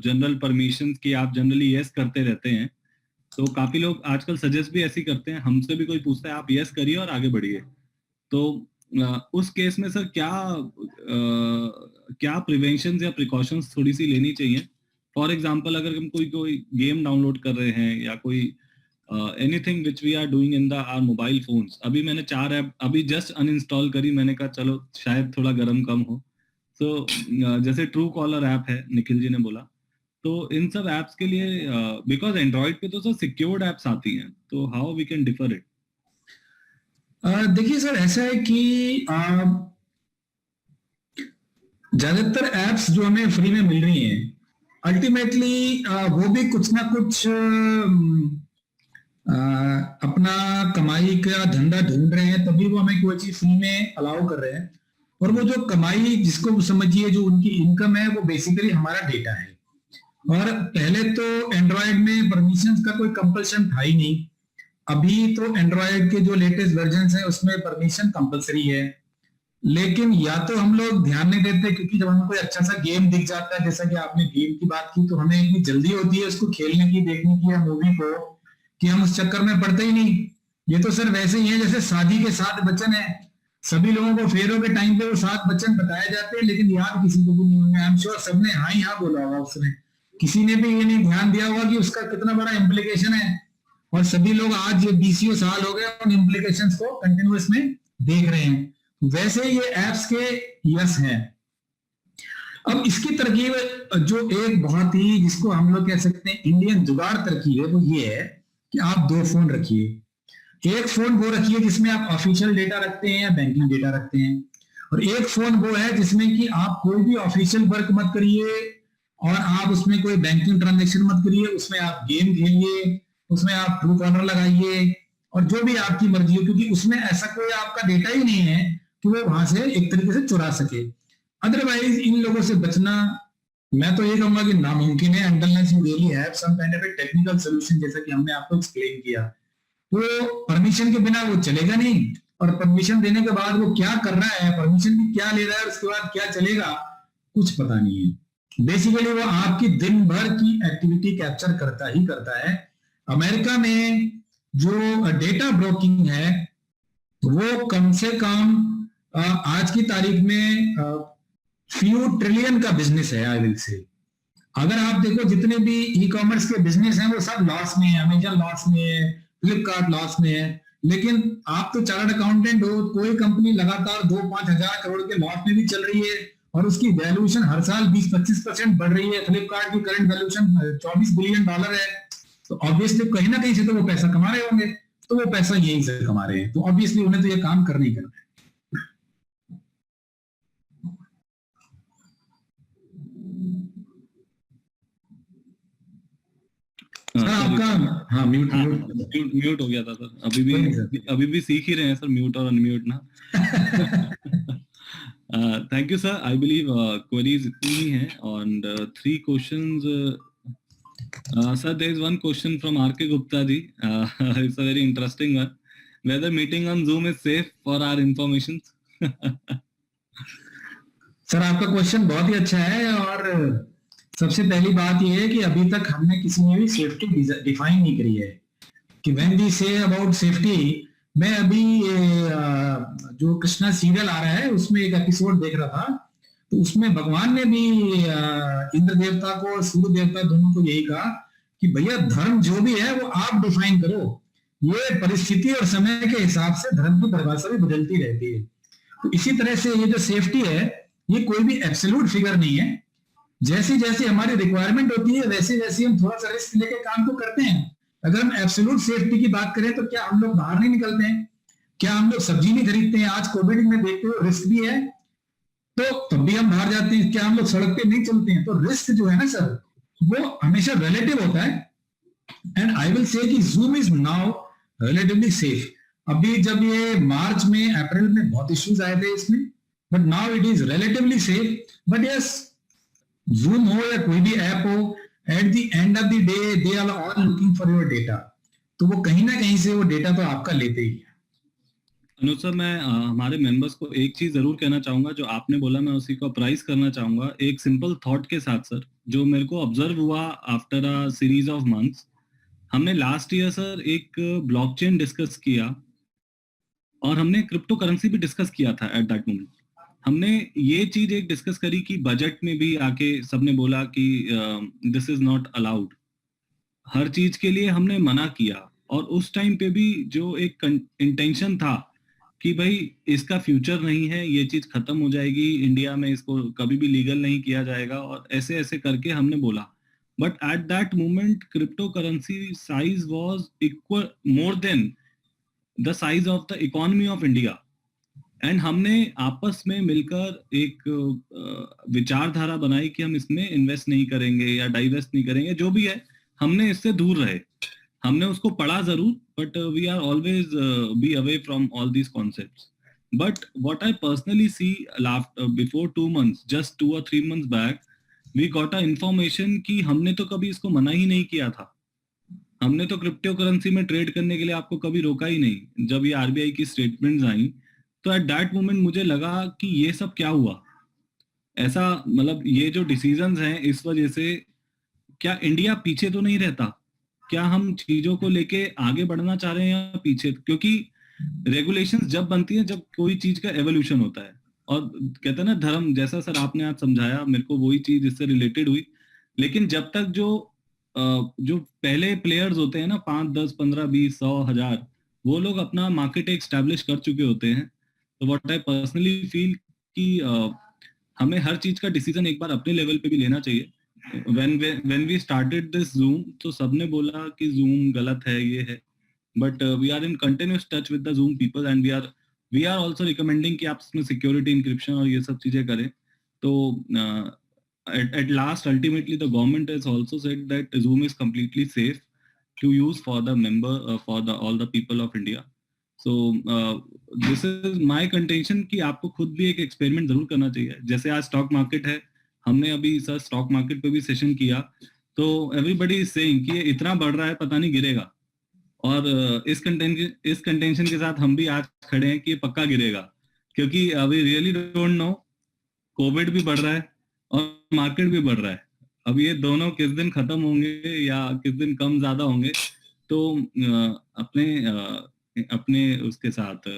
general permissions की आप generally yes करते रहते हैं, तो काफी लोग आजकल suggest भी ऐसे करते हैं, हमसे भी कोई पूछता है आप यस करिए और आगे बढ़िए. तो उस केस में सर क्या प्रिवेंशंस या प्रिकॉशंस थोड़ी सी लेनी चाहिए? फॉर एग्जांपल अगर हम कोई गेम डाउनलोड कर रहे हैं या कोई anything which we are doing in the our mobile phones, अभी मैंने 4 ऐप अभी जस्ट अनइंस्टॉल करी, मैंने कहा चलो शायद थोड़ा गर्म कम हो. तो जैसे ट्रू कॉलर ऐप है, निखिल जी ने बोला, तो इन सब एप्स के लिए बिकॉज एंड्रॉइड पे तो सर सिक्योर्ड एप्स आती हैं, तो how we can differ it? देखिए सर, ऐसा है कि ज्यादातर एप्स जो हमें फ्री में मिल रही हैं, अल्टीमेटली वो भी कुछ ना कुछ अपना कमाई का धंधा ढूंढ रहे हैं, तभी वो हमें कोई चीज फ्री में अलाउ कर रहे हैं. और वो जो कमाई, जिसको समझिए जो उनकी इनकम है, वो बेसिकली हमारा डेटा है. और पहले तो एंड्रॉयड में परमिशंस का कोई कंपल्सन था ही नहीं. अभी तो एंड्रॉयड के जो लेटेस्ट वर्जन है उसमें परमिशन कंपलसरी है, लेकिन या तो हम लोग ध्यान नहीं देते, क्योंकि जब हमें कोई अच्छा सा गेम दिख जाता है, जैसा कि आपने गेम की बात की, तो हमें इतनी जल्दी होती है उसको खेलने की, देखने की या मूवी को, कि हम उस चक्कर में पड़ते ही नहीं. ये तो सर वैसे ही है जैसे शादी के 7 वचन है, सभी लोगों को फेरों के टाइम पे वो 7 वचन बताए जाते हैं, लेकिन याद किसी को भी नहीं होंगे. आई एम श्योर सबने हाँ ही हाँ बोला होगा उसमें, किसी ने भी ये नहीं ध्यान दिया होगा कि उसका कितना बड़ा इम्प्लीकेशन है. और सभी लोग आज 20 साल हो गए उन इम्प्लीकेशंस को कंटिन्यूअस में देख रहे हैं. वैसे ये एप्स के यस हैं. अब इसकी तरकीब जो एक बहुत ही, जिसको हम लोग कह सकते हैं इंडियन जुगाड़ तरकीब है, वो ये है कि आप 2 फोन रखिए. एक फोन वो रखिए जिसमें आप ऑफिशियल डेटा रखते हैं या बैंकिंग डेटा रखते हैं, और एक फोन वो है जिसमें कि आप कोई भी ऑफिशियल वर्क मत करिए और आप उसमें कोई बैंकिंग ट्रांजेक्शन मत करिए, उसमें आप गेम खेलिए, उसमें आप ट्रू कॉलर लगाइए और जो भी आपकी मर्जी हो, क्योंकि उसमें ऐसा कोई आपका डेटा ही नहीं है कि वो वहां से एक तरीके से चुरा सके। अदरवाइज इन लोगों से बचना, मैं तो ये कहूंगा कि नामुमकिन है, unless you really have some kind of a technical solution, जैसा कि हमने आपको एक्सप्लेन किया। वो परमिशन के बिना वो चलेगा नहीं, और परमिशन देने के बाद वो क्या कर रहा है, परमिशन भी क्या ले रहा है, उसके बाद क्या चलेगा, कुछ पता नहीं है। बेसिकली वो आपकी दिन भर की एक्टिविटी कैप्चर करता ही करता है। अमेरिका में जो डेटा ब्रोकिंग है वो कम से कम आज की तारीख में फ्यू ट्रिलियन का बिजनेस है, आई विल से। अगर आप देखो जितने भी ई कॉमर्स के बिजनेस हैं वो सब लॉस में है, अमेजन लॉस में है, फ्लिपकार्ट लॉस में है, लेकिन आप तो चार्टर्ड अकाउंटेंट हो, कोई कंपनी लगातार 2-5 हजार करोड़ के लॉस में भी चल रही है और उसकी वैल्यूएशन हर साल 20-25% बढ़ रही है। फ्लिपकार्ट की करंट वैल्यूएशन $24 बिलियन है, तो ऑब्वियसली कहीं ना कहीं से तो वो पैसा कमा रहे होंगे, तो वो पैसा यहीं से कमा रहे हैं, तो ऑब्वियसली उन्हें तो ये काम करना ही करना है। सर आपका, हाँ म्यूट म्यूट म्यूट हो गया था सर, अभी भी सीख ही रहे हैं सर म्यूट और अनम्यूट ना। Thank you sir, I believe queries इतनी ही हैं और 3 questions. Sir there is one question from RK. Gupta ji, it's a very interesting one, whether meeting on Zoom is safe for our information. Sir आपका question बहुत ही अच्छा है, और सबसे पहली बात यह है कि अभी तक हमने किसी ने भी सेफ्टी डिफाइन नहीं करी है कि when we say about safety. मैं अभी जो कृष्णा सीरियल आ रहा है उसमें एक एपिसोड देख रहा था, तो उसमें भगवान ने भी इंद्र देवता को और सूर्य देवता दोनों को यही कहा कि भैया धर्म जो भी है वो आप डिफाइन करो, ये परिस्थिति और समय के हिसाब से धर्म की परिभाषा भी बदलती रहती है। तो इसी तरह से ये जो सेफ्टी है ये कोई भी एब्सोल्यूट फिगर नहीं है, जैसी जैसी हमारी रिक्वायरमेंट होती है वैसे वैसे हम थोड़ा सा रिस्क लेके काम को करते हैं। अगर हम एब्सोल्यूट सेफ्टी की बात करें तो क्या हम लोग बाहर नहीं निकलते हैं, क्या हम लोग सब्जी नहीं खरीदते हैं, आज कोविड में देखते हो रिस्क भी है तो तब भी हम बाहर जाते हैं, क्या हम लोग सड़क पे नहीं चलते हैं। तो रिस्क जो है ना सर वो हमेशा रिलेटिव होता है, एंड आई विल से कि zoom is now relatively safe. अभी जब ये मार्च में अप्रैल में बहुत इश्यूज आए थे इसमें, but now it is relatively safe. But yes, Zoom हो या कोई भी ऐप हो, at the end of the day they are all looking for your data, तो वो कहीं ना कहीं से वो डेटा तो आपका लेते ही है। अनुज सर, मैं हमारे मेंबर्स को एक चीज जरूर कहना चाहूंगा, जो आपने बोला मैं उसी को अप्राइज करना चाहूंगा एक सिंपल थॉट के साथ सर, जो मेरे को ऑब्जर्व हुआ after a series of months. हमने लास्ट ईयर सर एक ब्लॉकचेन डिस्कस किया और हमने क्रिप्टो करेंसी भी डिस्कस किया था एट दैट मोमेंट। हमने ये चीज एक डिस्कस करी कि बजट में भी आके सबने बोला कि दिस इज नॉट अलाउड, हर चीज के लिए हमने मना किया। और उस टाइम पे भी जो एक इंटेंशन था कि भाई इसका फ्यूचर नहीं है, ये चीज खत्म हो जाएगी इंडिया में, इसको कभी भी लीगल नहीं किया जाएगा, और ऐसे ऐसे करके हमने बोला। But at that moment crypto currency size was equal more than the size of the economy of India. And हमने आपस में मिलकर एक विचारधारा बनाई कि हम इसमें इन्वेस्ट नहीं करेंगे या डाइवेस्ट नहीं करेंगे, जो भी है हमने इससे दूर रहे। हमने उसको पढ़ा जरूर, but we are always be away from all these concepts. But what I personally see before 2 months, just 2 or 3 months back, we got a information कि हमने तो कभी इसको मना ही नहीं किया था, हमने तो क्रिप्टो करेंसी में ट्रेड करने के लिए आपको कभी रोका ही नहीं। जब ये आरबीआई की स्टेटमेंट्स आई तो एट दैट मोमेंट मुझे लगा कि ये सब क्या हुआ, ऐसा मतलब ये जो डिसीजंस हैं इस वजह से क्या इंडिया पीछे तो नहीं रहता, क्या हम चीजों को लेके आगे बढ़ना चाह रहे हैं या पीछे। क्योंकि रेगुलेशंस जब बनती हैं जब कोई चीज का एवोल्यूशन होता है, और कहते हैं ना धर्म, जैसा सर आपने आज समझाया मेरे को वही चीज इससे रिलेटेड हुई। लेकिन जब तक जो पहले प्लेयर्स होते हैं ना 5, 10, 15, 20, 100, 1000, वो लोग अपना मार्केट एस्टैब्लिश कर चुके होते हैं। तो व्हाट आई पर्सनली फील कि हमें हर चीज का डिसीजन एक बार अपने लेवल पे भी लेना चाहिए। when we started this Zoom तो सबने बोला कि Zoom गलत है, ये है, but we are in continuous touch with the Zoom people, and we are also recommending कि आप इसमें security encryption और ये सब चीजें करें. तो at last, ultimately, the government has also said that Zoom is completely safe to use for the for the all the people of India. So this is my contention कि आपको खुद भी एक experiment जरूर करना चाहिए. जैसे आज stock market है, हमने अभी सर stock market पे भी session किया, तो everybody is saying कि ये इतना बढ़ रहा है, पता नहीं गिरेगा. और इस कंटेंशन के साथ हम भी आज खड़े हैं कि ये पक्का गिरेगा, क्योंकि अभी रियली डोंट नो, कोविड भी बढ़ रहा है और मार्केट भी बढ़ रहा है. अब ये दोनों किस दिन खत्म होंगे या किस दिन कम ज्यादा होंगे, तो अपने उसके साथ,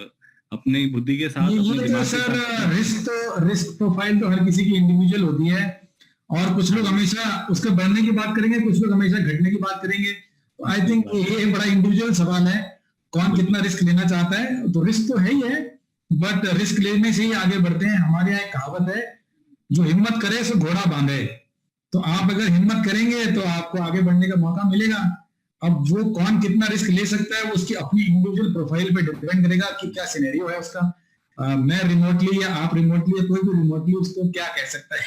अपनी बुद्धि के साथ, अपने दिमाग के साथ. रिस्क प्रोफाइल तो हर किसी की इंडिविजुअल होती है, और कुछ लोग हमेशा उसके बढ़ने की बात करेंगे, कुछ लोग हमेशा घटने की बात करेंगे. आई थिंक ये बड़ा इंडिविजुअल सवाल है, कौन कितना रिस्क लेना चाहता है. तो रिस्क तो है ही है, बट रिस्क लेने से ही आगे बढ़ते हैं. हमारे यहाँ एक कहावत है, जो हिम्मत करे सो घोड़ा बांधे. तो आप अगर हिम्मत करेंगे तो आपको आगे बढ़ने का मौका मिलेगा. अब वो कौन कितना रिस्क ले सकता है, वो उसकी अपनी इंडिविजुअल प्रोफाइल पे डिपेंड करेगा कि क्या सिनेरियो है उसका. मैं रिमोटली या आप रिमोटली या कोई भी रिमोटली उसको क्या कह सकता है.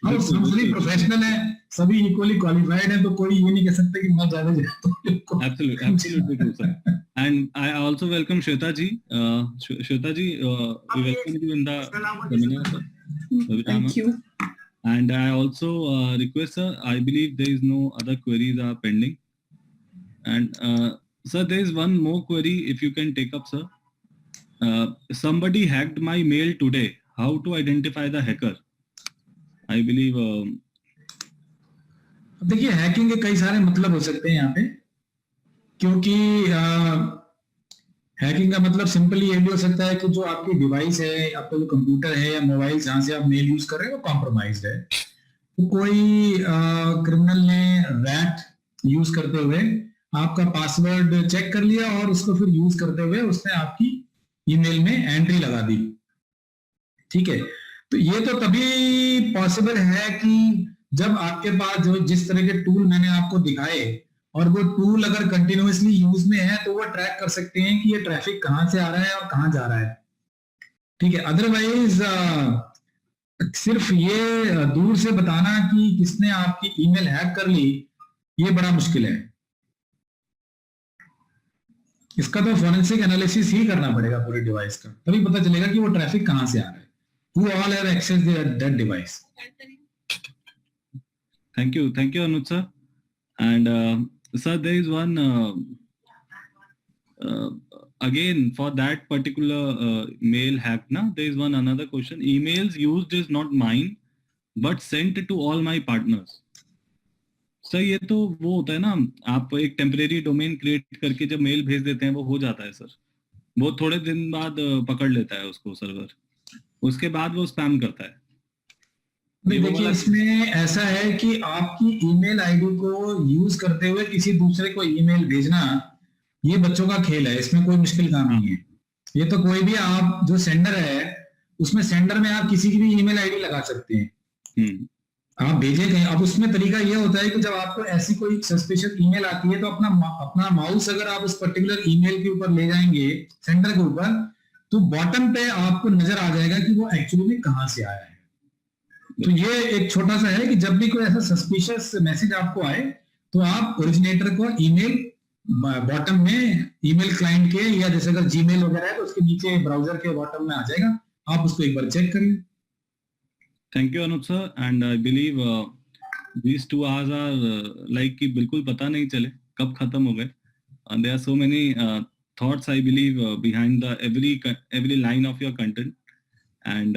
हम सभी प्रोफेशनल हैं, सभी इक्वली क्वालिफाइड हैं, तो कोई ये नहीं कह सकता कि मैं ज्यादा absolutely true, sir. And I also welcome Shweta ji. Shweta ji, we welcome you in the seminar, sir. Thank you. And I also request, sir, I believe there is no other queries are pending. And sir, there is one more query, if you can take up, sir. Somebody hacked my mail today. How to identify the hacker? I believe. देखिए, hacking के कई सारे मतलब हो सकते हैं यहाँ पे, क्योंकि हैकिंग का मतलब सिंपली ये भी हो सकता है कि जो आपकी डिवाइस है, आपका जो कंप्यूटर है या मोबाइल जहाँ से आप मेल यूज कर रहे हैं वो कॉम्प्रोमाइज्ड है. तो कोई क्रिमिनल ने रैट यूज करते हुए आपका पासवर्ड चेक कर लिया और उसको फिर यूज करते हुए उसने आपकी ईमेल में एंट्री लगा दी. ठीक है, तो ये तो तभी पॉसिबल है कि जब आपके पास जो जिस तरह के टूल मैंने आपको दिखाए, और वो टूल अगर कंटिन्यूअसली यूज में है, तो वो ट्रैक कर सकते हैं कि ये ट्रैफिक कहां से आ रहा है और कहां जा रहा है. ठीक है, अदरवाइज सिर्फ ये दूर से बताना कि किसने आपकी ईमेल हैक कर ली, ये बड़ा मुश्किल है. इसका तो फोरेंसिक एनालिसिस ही करना पड़ेगा पूरे डिवाइस का, तभी पता चलेगा कि वो ट्रैफिक कहां से आ रहा है. Who all have access to that device? Thank you, Anuj sir. And sir, there is one again for that particular mail hack. Now there is one another question. Emails used is not mine, but sent to all my partners. Sir ये तो वो होता है ना, आप एक temporary domain create करके जब मेल भेज देते हैं वो हो जाता है सर. वो थोड़े दिन बाद पकड़ लेता है उसको सर्वर, उसके बाद वो स्पैम करता है. देखिए, इसमें ऐसा है कि आपकी ईमेल आईडी को यूज करते हुए किसी दूसरे को ईमेल भेजना, ये बच्चों का खेल है, इसमें कोई मुश्किल काम नहीं है. ये तो कोई भी, आप जो सेंडर है उसमें सेंडर में आप किसी की भी ईमेल आईडी लगा सकते हैं, आप भेजे कहीं. अब उसमें तरीका ये होता है कि जब आपको ऐसी कोई सस्पिशियस ईमेल आती है, तो अपना माउस अगर आप उस पर्टिकुलर ईमेल के ऊपर ले जाएंगे, सेंडर के ऊपर, तो बॉटम पे आपको नजर आ जाएगा कि वो एक्चुअली में कहां से आया है. तो ये एक छोटा सा है कि जब भी कोई ऐसा सस्पिशियस मैसेज आपको आए, तो आप ओरिजिनेटर को ईमेल बॉटम में, ईमेल क्लाइंट के, या जैसे अगर जीमेल वगैरह है तो उसके नीचे ब्राउजर के बॉटम में आ जाएगा, आप उसको एक बार चेक कर लें. Thank you Anuj sir. And I believe these 2 hours are like कि बिल्कुल पता नहीं चले कब खत्म हो गए. There are so many thoughts, I believe, behind the every line of your content, and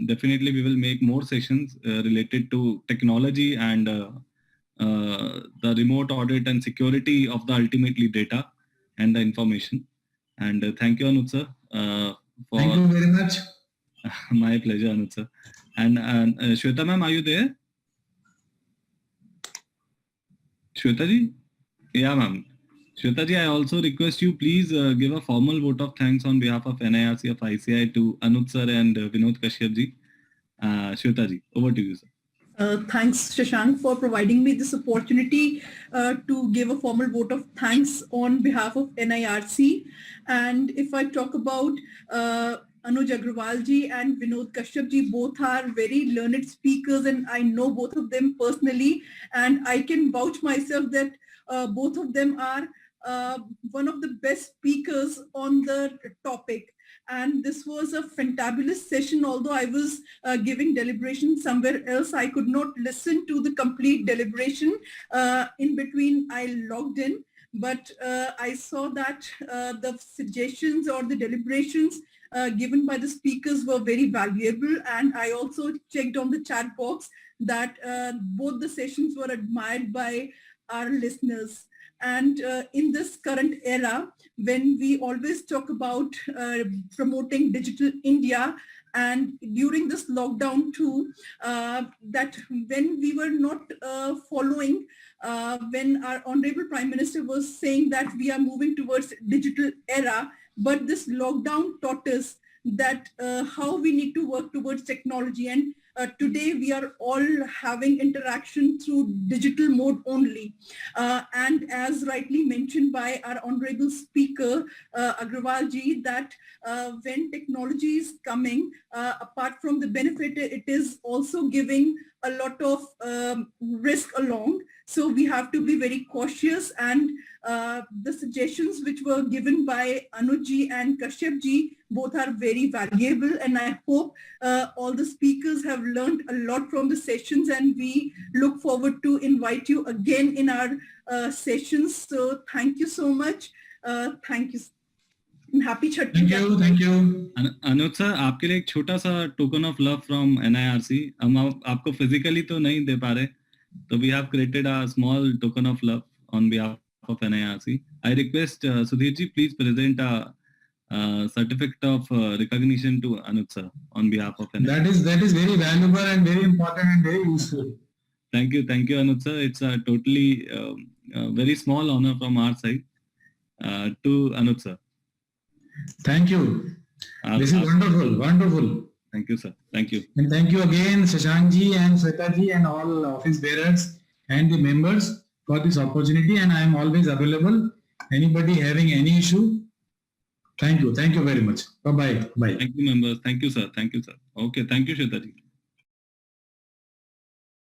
definitely we will make more sessions related to technology and the remote audit and security of the ultimately data and the information. And thank you, Anuj sir. Thank you very much. My pleasure, Anuj sir. And Shweta ma'am, are you there? Shweta ji? Yeah, ma'am. Shweta ji, I also request you please give a formal vote of thanks on behalf of NIRC of ICAI to Anuj sir and Vinod Kashyap ji. Shweta ji, over to you, sir. Thanks, Shashank, for providing me this opportunity to give a formal vote of thanks on behalf of NIRC. And if I talk about Anuj Agarwal ji and Vinod Kashyap ji, both are very learned speakers, and I know both of them personally, and I can vouch myself that both of them are one of the best speakers on the topic. And this was a fantabulous session. Although I was giving deliberation somewhere else, I could not listen to the complete deliberation. In between, I logged in, but I saw that the suggestions or the deliberations given by the speakers were very valuable. And I also checked on the chat box that both the sessions were admired by our listeners. And in this current era, when we always talk about promoting digital India, and during this lockdown too, that when we were not following, when our Honorable Prime Minister was saying that we are moving towards digital era, but this lockdown taught us that how we need to work towards technology. And today we are all having interaction through digital mode only. And as rightly mentioned by our honorable speaker, Agarwal ji, that when technology is coming, apart from the benefit, it is also giving a lot of risk along. So we have to be very cautious, and the suggestions which were given by Anuj ji and Kashyap ji both are very valuable, and I hope all the speakers have learned a lot from the sessions, and we look forward to invite you again in our sessions. So thank you so much. Thank you. Happy Chhath Puja. Thank you. Anuj sir, आपके लिए एक छोटा सा token of love from NIRC. हम आपको physically तो नहीं दे पा रहे, तो we have created a small token of love on behalf of NIRC. I request Sudhir ji, please present a certificate of recognition to Anuj sir on behalf of NIRC. That is very valuable and very important and very useful. Thank you, Anuj sir. It's a totally very small honor from our side to Anuj sir. Thank you. This is wonderful, wonderful. Thank you, sir. Thank you. And thank you again, Shashank ji and Sweta ji and all office bearers and the members for this opportunity. And I am always available. Anybody having any issue? Thank you. Thank you very much. Bye-bye. Bye. Thank you, members. Thank you, sir. Thank you, sir. Okay. Thank you, Shweta ji.